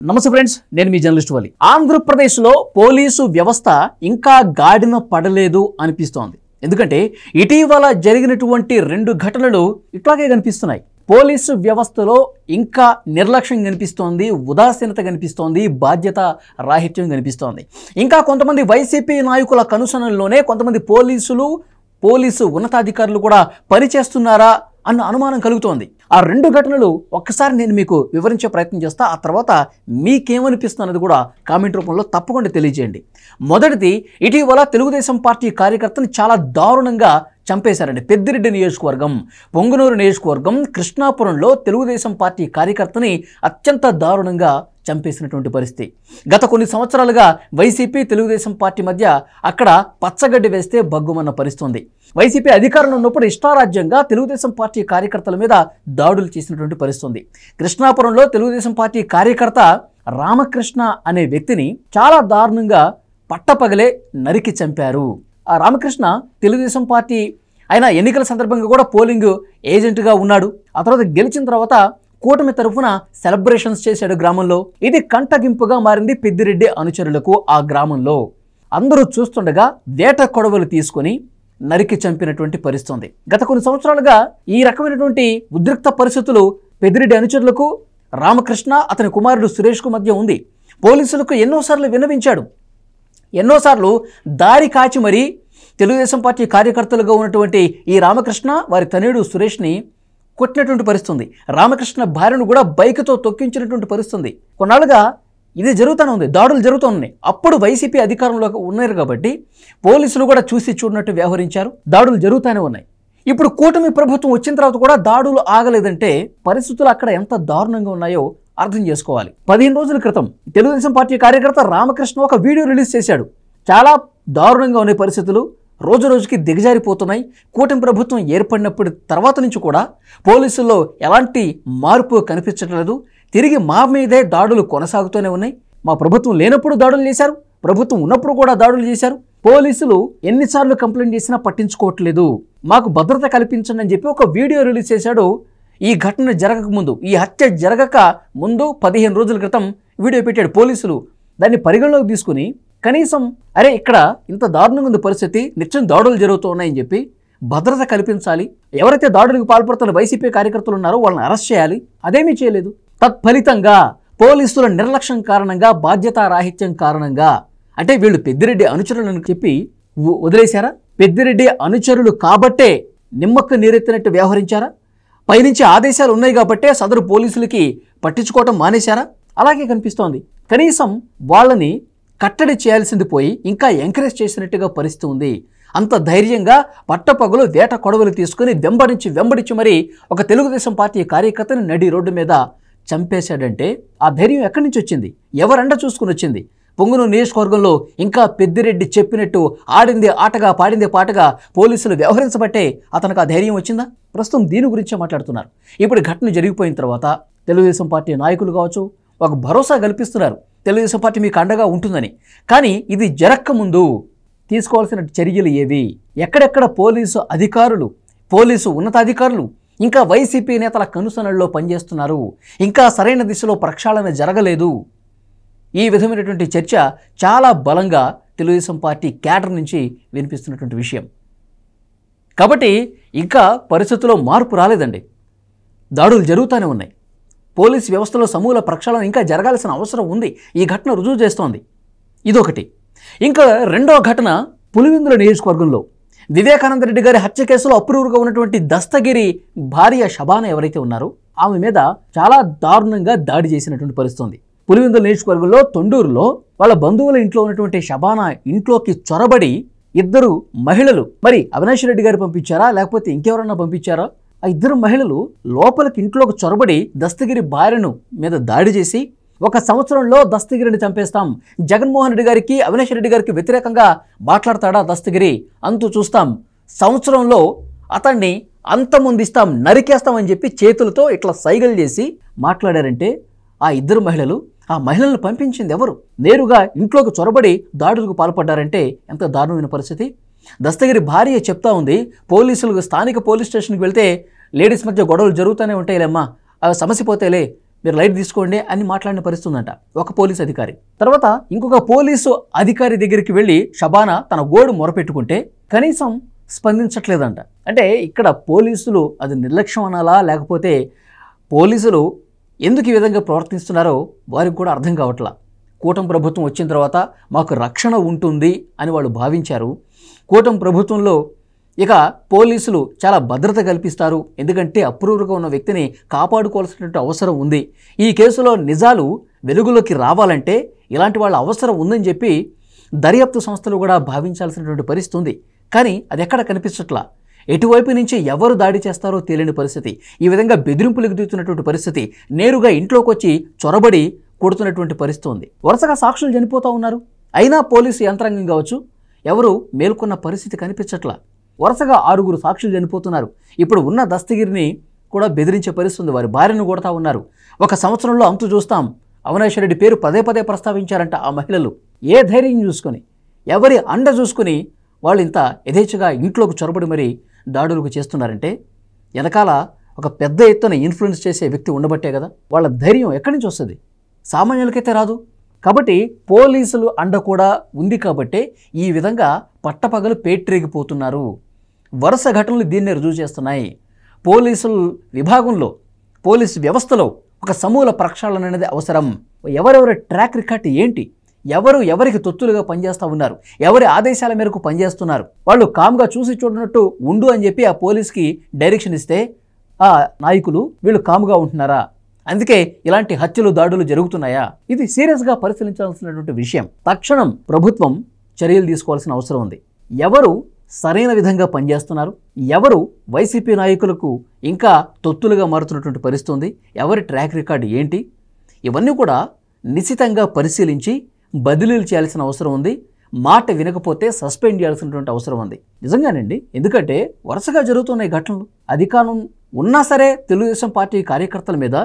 నమస్తే ఫ్రెండ్స్, నేను మీ జర్నలిస్ట్ వలి. ఆంధ్రప్రదేశ్లో పోలీసు వ్యవస్థ ఇంకా గాడిన పడలేదు అనిపిస్తోంది. ఎందుకంటే ఇటీవల జరిగినటువంటి 2 ఘటనలు ఇట్లాగే కనిపిస్తున్నాయి. పోలీసు వ్యవస్థలో ఇంకా నిర్లక్ష్యం కనిపిస్తోంది, ఉదాసీనత కనిపిస్తోంది, బాధ్యత రాహిత్యం కనిపిస్తోంది. ఇంకా కొంతమంది వైసీపీ నాయకుల కనుసనల్లోనే కొంతమంది పోలీసు ఉన్నతాధికారులు కూడా పనిచేస్తున్నారా అన్న అనుమానం కలుగుతోంది. ఆ 2 ఘటనలు ఒక్కసారి నేను మీకు వివరించే ప్రయత్నం చేస్తా. ఆ తర్వాత మీకేమనిపిస్తున్నది కూడా కామెంట్ రూపంలో తప్పకుండా తెలియజేయండి. మొదటిది, ఇటీవల తెలుగుదేశం పార్టీ కార్యకర్తని చాలా దారుణంగా చంపేశారండి. పెద్దిరెడ్డి నియోజకవర్గం, పొంగనూరు నియోజకవర్గం, కృష్ణాపురంలో తెలుగుదేశం పార్టీ కార్యకర్తని అత్యంత దారుణంగా చంపేసినటువంటి పరిస్థితి. గత కొన్ని సంవత్సరాలుగా వైసీపీ తెలుగుదేశం పార్టీ మధ్య అక్కడ పచ్చగడ్డి వేస్తే బగ్గుమన్న పరిస్థితి. వైసీపీ అధికారంలో ఉన్నప్పుడు ఇష్టారాజ్యంగా తెలుగుదేశం పార్టీ కార్యకర్తల మీద దాడులు చేసినటువంటి పరిస్థితి. కృష్ణాపురంలో తెలుగుదేశం పార్టీ కార్యకర్త రామకృష్ణ అనే వ్యక్తిని చాలా దారుణంగా పట్టపగలే నరికి చంపారు. ఆ రామకృష్ణ తెలుగుదేశం పార్టీ ఆయన ఎన్నికల సందర్భంగా కూడా పోలింగ్ ఏజెంట్గా ఉన్నాడు. ఆ తర్వాత గెలిచిన తర్వాత కూటమి తరఫున సెలబ్రేషన్స్ చేశాడు గ్రామంలో. ఇది కంటగింపుగా మారింది పెద్దిరెడ్డి అనుచరులకు. ఆ గ్రామంలో అందరూ చూస్తుండగా వేట కొడవలు తీసుకొని నరికి చంపినటువంటి పరిస్థితి. గత కొన్ని సంవత్సరాలుగా ఈ రకమైనటువంటి ఉద్రిక్త పరిస్థితులు పెద్దిరెడ్డి అనుచరులకు, రామకృష్ణ అతని కుమారుడు సురేష్కు మధ్య ఉంది. పోలీసులకు ఎన్నోసార్లు విన్నవించాడు. ఎన్నోసార్లు దారి కాచి మరీ తెలుగుదేశం పార్టీ కార్యకర్తలుగా ఉన్నటువంటి ఈ రామకృష్ణ వారి తనయుడు సురేష్ని కొట్టినటువంటి పరిస్థితి. రామకృష్ణ భార్యను కూడా బైక్తో తొక్కించినటువంటి పరిస్థితి. కొన్నాళ్ళుగా ఇది జరుగుతూనే ఉంది, దాడులు జరుగుతూ ఉన్నాయి. అప్పుడు వైసీపీ అధికారంలో ఉన్నారు కాబట్టి పోలీసులు కూడా చూసి చూడనట్టు వ్యవహరించారు, దాడులు జరుగుతూనే ఉన్నాయి. ఇప్పుడు కూటమి ప్రభుత్వం వచ్చిన తర్వాత కూడా దాడులు ఆగలేదంటే పరిస్థితులు అక్కడ ఎంత దారుణంగా ఉన్నాయో అర్థం చేసుకోవాలి. 15 రోజుల క్రితం తెలుగుదేశం పార్టీ కార్యకర్త రామకృష్ణ ఒక వీడియో రిలీజ్ చేశాడు. చాలా దారుణంగా ఉన్న పరిస్థితులు రోజు రోజుకి దిగజారిపోతున్నాయి. కూటమి ప్రభుత్వం ఏర్పడినప్పటి తర్వాత నుంచి కూడా పోలీసుల్లో ఎలాంటి మార్పు కనిపించట్లేదు. తిరిగి మా మీదే దాడులు కొనసాగుతూనే ఉన్నాయి. మా ప్రభుత్వం లేనప్పుడు దాడులు చేశారు, ప్రభుత్వం ఉన్నప్పుడు కూడా దాడులు చేశారు. పోలీసులు ఎన్నిసార్లు కంప్లైంట్ చేసినా పట్టించుకోవట్లేదు, మాకు భద్రత కల్పించండి అని చెప్పి ఒక వీడియో రిలీజ్ చేశాడు. ఈ ఘటన జరగక ముందు, ఈ హత్య జరగక ముందు 15 రోజుల క్రితం వీడియో పెట్టాడు. పోలీసులు దాన్ని పరిగణలోకి తీసుకుని కనీసం అరే ఇక్కడ ఇంత దారుణంగా ఉంది పరిస్థితి, నిత్యం దాడులు జరుగుతూ ఉన్నాయని చెప్పి భద్రత కల్పించాలి, ఎవరైతే దాడులకు పాల్పడుతున్న వైసీపీ కార్యకర్తలు ఉన్నారో వాళ్ళని అరెస్ట్ చేయాలి, అదేమీ చేయలేదు. తత్ఫలితంగా పోలీసుల నిర్లక్ష్యం కారణంగా, బాధ్యతారాహిత్యం కారణంగా, అంటే వీళ్ళు పెద్దిరెడ్డి అనుచరులను చెప్పి వదిలేశారా? పెద్దిరెడ్డి అనుచరులు కాబట్టే నిమ్మక్క నీరెత్తినట్టు వ్యవహరించారా? పైనుంచి ఆదేశాలు ఉన్నాయి కాబట్టే సదరు పోలీసులకి పట్టించుకోవటం మానేశారా? అలాగే కనిపిస్తోంది. కనీసం వాళ్ళని కట్టడి చేయాల్సింది పోయి ఇంకా ఎంకరేజ్ చేసినట్టుగా పరిస్థితి ఉంది. అంత ధైర్యంగా పట్టపగలు వేట కొడవలు తీసుకుని వెంబడించి మరి ఒక తెలుగుదేశం పార్టీ కార్యకర్తని నడి రోడ్డు మీద చంపేశాడంటే ఆ ధైర్యం ఎక్కడి నుంచి వచ్చింది? ఎవరండ చూసుకుని వచ్చింది? పొంగనూరు నియోజకవర్గంలో ఇంకా పెద్దిరెడ్డి చెప్పినట్టు ఆడిందే ఆటగా పాడిందే పాటగా పోలీసులు వ్యవహరించబట్టే అతనికి ఆ ధైర్యం వచ్చిందా? ప్రస్తుతం దీని గురించే మాట్లాడుతున్నారు. ఇప్పుడు ఘటన జరిగిపోయిన తర్వాత తెలుగుదేశం పార్టీ నాయకులు కావచ్చు ఒక భరోసా కల్పిస్తున్నారు, తెలుగుదేశం పార్టీ మీకు అండగా ఉంటుందని. కానీ ఇది జరగకముందు తీసుకోవాల్సిన చర్యలు ఏవి? ఎక్కడెక్కడ పోలీసు అధికారులు, పోలీసు ఉన్నతాధికారులు ఇంకా వైసీపీ నేతల కనుసనల్లో పనిచేస్తున్నారు? ఇంకా సరైన దిశలో ప్రక్షాళన జరగలేదు. ఈ విధమైనటువంటి చర్చ చాలా బలంగా తెలుగుదేశం పార్టీ క్యాడర్ నుంచి వినిపిస్తున్నటువంటి విషయం. కాబట్టి ఇంకా పరిస్థితుల్లో మార్పు రాలేదండి, దాడులు జరుగుతూనే ఉన్నాయి. పోలీసు వ్యవస్థలో సమూల ప్రక్షాళన ఇంకా జరగాల్సిన అవసరం ఉంది. ఈ ఘటన రుజువు చేస్తోంది. ఇదొకటి. ఇంకా రెండో ఘటన పులివెందుల నియోజకవర్గంలో వివేకానంద రెడ్డి గారి హత్య కేసులో అప్రూవ్గా ఉన్నటువంటి దస్తగిరి భార్య షబానా ఎవరైతే ఉన్నారో ఆమె మీద చాలా దారుణంగా దాడి చేసినటువంటి పరిస్థితి. పులివెందుల నియోజకవర్గంలో తొండూరులో వాళ్ళ బంధువుల ఇంట్లో ఉన్నటువంటి షబానా ఇంట్లోకి చొరబడి 2 మహిళలు, మరి అవినాష్ రెడ్డి గారు పంపించారా లేకపోతే ఇంకెవరన్నా పంపించారా, ఆ 2 మహిళలు లోపలికి ఇంట్లోకి చొరబడి దస్తగిరి భార్యను మీద దాడి చేసి 1 సంవత్సరంలో దస్తగిరిని చంపేస్తాం, జగన్మోహన్ రెడ్డి గారికి అవినాష్ రెడ్డి గారికి వ్యతిరేకంగా మాట్లాడతాడా దస్తగిరి, అంతు చూస్తాం, సంవత్సరంలో అతన్ని అంతమొందిస్తాం, నరికేస్తామని చెప్పి చేతులతో ఇట్లా సైగలు చేసి మాట్లాడారంటే ఆ 2 మహిళలు, ఆ మహిళలను పంపించింది ఎవరు? నేరుగా ఇంట్లోకి చొరబడి దాడులకు పాల్పడ్డారంటే ఎంత దారుణమైన పరిస్థితి. దస్తగిరి భార్య చెప్తా ఉంది, పోలీసులకు స్థానిక పోలీస్ స్టేషన్కి వెళ్తే లేడీస్ మధ్య గొడవలు జరుగుతూనే ఉంటాయిలేమ్మా, సమస్య పోతేలే, మీరు లైట్ తీసుకోండి అని మాట్లాడిన పరిస్థితి ఉందంట ఒక పోలీస్ అధికారి. తర్వాత ఇంకొక పోలీసు అధికారి దగ్గరికి వెళ్ళి షబానా తన గోడు మొరపెట్టుకుంటే కనీసం స్పందించట్లేదంట. అంటే ఇక్కడ పోలీసులు అది నిర్లక్ష్యం అనాలా, లేకపోతే పోలీసులు ఎందుకు ఈ విధంగా ప్రవర్తిస్తున్నారో వారికి కూడా అర్థం కావట్లా. కూటమి ప్రభుత్వం వచ్చిన తర్వాత మాకు రక్షణ ఉంటుంది అని వాళ్ళు భావించారు. కూటమి ప్రభుత్వంలో ఇక పోలీసులు చాలా భద్రత కల్పిస్తారు, ఎందుకంటే అప్రూవ్గా ఉన్న వ్యక్తిని కాపాడుకోవాల్సినటువంటి అవసరం ఉంది. ఈ కేసులో నిజాలు వెలుగులోకి రావాలంటే ఇలాంటి వాళ్ళ అవసరం ఉందని చెప్పి దర్యాప్తు సంస్థలు కూడా భావించాల్సినటువంటి పరిస్థితి ఉంది. కానీ అది ఎక్కడ కనిపించట్లా. ఎటువైపు నుంచి ఎవరు దాడి చేస్తారో తెలియని పరిస్థితి, ఈ విధంగా బెదిరింపులకు దిగుతున్నటువంటి పరిస్థితి, నేరుగా ఇంట్లోకి వచ్చి చొరబడి కొడుతున్నటువంటి పరిస్థితి ఉంది. వరుసగా సాక్షులు చనిపోతూ ఉన్నారు, అయినా పోలీసు యంత్రాంగం కావచ్చు ఎవరు మేల్కొన్న పరిస్థితి కనిపించట్లా. వరుసగా 6 సాక్షులు చనిపోతున్నారు. ఇప్పుడు ఉన్న దస్తగిరిని కూడా బెదిరించే పరిస్థితి ఉంది, వారి భార్యను కొడతా ఉన్నారు. 1 సంవత్సరంలో అంతు చూస్తాం, అవినాష్ రెడ్డి పేరు పదే పదే ప్రస్తావించారంట ఆ మహిళలు. ఏ ధైర్యం చూసుకొని, ఎవరి అండ చూసుకుని వాళ్ళు ఇంత యథేచ్ఛగా ఇంట్లోకి చొరబడి మరీ దాడులకు చేస్తున్నారంటే వెనకాల ఒక పెద్ద ఎత్తున ఇన్ఫ్లుయెన్స్ చేసే వ్యక్తి ఉండబట్టే కదా. వాళ్ళ ధైర్యం ఎక్కడి నుంచి వస్తుంది? సామాన్యులకైతే రాదు. కాబట్టి పోలీసులు అండ కూడా ఉంది కాబట్టే ఈ విధంగా పట్టపగలు పేట్రేగిపోతున్నారు. వరుస ఘటనలు దీన్నే రుజువు చేస్తున్నాయి. పోలీసుల విభాగంలో, పోలీసు వ్యవస్థలో ఒక సమూల ప్రక్షాళన అనేది అవసరం. ఎవరెవరి ట్రాక్ రికార్డ్ ఏంటి, ఎవరు ఎవరికి తొత్తులుగా పనిచేస్తూ ఉన్నారు, ఎవరి ఆదేశాల మేరకు పనిచేస్తున్నారు, వాళ్ళు కామ్గా చూసి చూడనట్టు ఉండు అని చెప్పి ఆ పోలీస్కి డైరెక్షన్ ఇస్తే ఆ నాయకులు వీళ్ళు కామ్గా ఉంటున్నారా? అందుకే ఇలాంటి హత్యలు దాడులు జరుగుతున్నాయా? ఇది సీరియస్గా పరిశీలించాల్సినటువంటి విషయం. తక్షణం ప్రభుత్వం చర్యలు తీసుకోవాల్సిన అవసరం ఉంది. ఎవరు సరైన విధంగా పనిచేస్తున్నారు, ఎవరు వైసీపీ నాయకులకు ఇంకా తొత్తులుగా మారుతున్నటువంటి పరిస్థితి ఉంది, ఎవరి ట్రాక్ రికార్డు ఏంటి, ఇవన్నీ కూడా నిశితంగా పరిశీలించి బదిలీలు చేయాల్సిన అవసరం ఉంది. మాట వినకపోతే సస్పెండ్ చేయాల్సినటువంటి అవసరం ఉంది. నిజంగానండి, ఎందుకంటే వరుసగా జరుగుతున్న ఈ ఘటనలు, అధికారం ఉన్నా సరే తెలుగుదేశం పార్టీ కార్యకర్తల మీద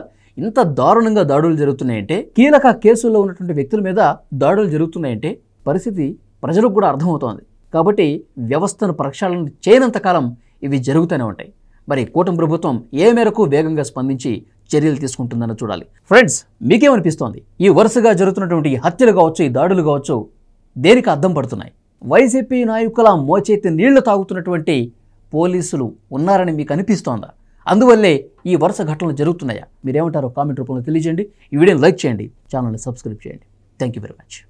ఇంత దారుణంగా దాడులు జరుగుతున్నాయంటే, కీలక కేసుల్లో ఉన్నటువంటి వ్యక్తుల మీద దాడులు జరుగుతున్నాయంటే పరిస్థితి ప్రజలకు కూడా అర్థమవుతోంది. కాబట్టి వ్యవస్థను ప్రక్షాళన చేయనంతకాలం ఇవి జరుగుతూనే ఉంటాయి. మరి కూటమి ప్రభుత్వం ఏ మేరకు వేగంగా స్పందించి చర్యలు తీసుకుంటుందని చూడాలి. ఫ్రెండ్స్, మీకేమనిపిస్తోంది? ఈ వరుసగా జరుగుతున్నటువంటి హత్యలు కావచ్చు, ఈ దాడులు కావచ్చు, దేనికి అద్దం పడుతున్నాయి? వైసీపీ నాయకుల మోచేతి నీళ్లు తాగుతున్నటువంటి పోలీసులు ఉన్నారని మీకు అనిపిస్తోందా? అందువల్లే ఈ వరుస ఘటనలు జరుగుతున్నాయా? మీరేమంటారో కామెంట్ రూపంలో తెలియజేయండి. ఈ వీడియోని లైక్ చేయండి, ఛానల్ని సబ్స్క్రైబ్ చేయండి. Thank you very much.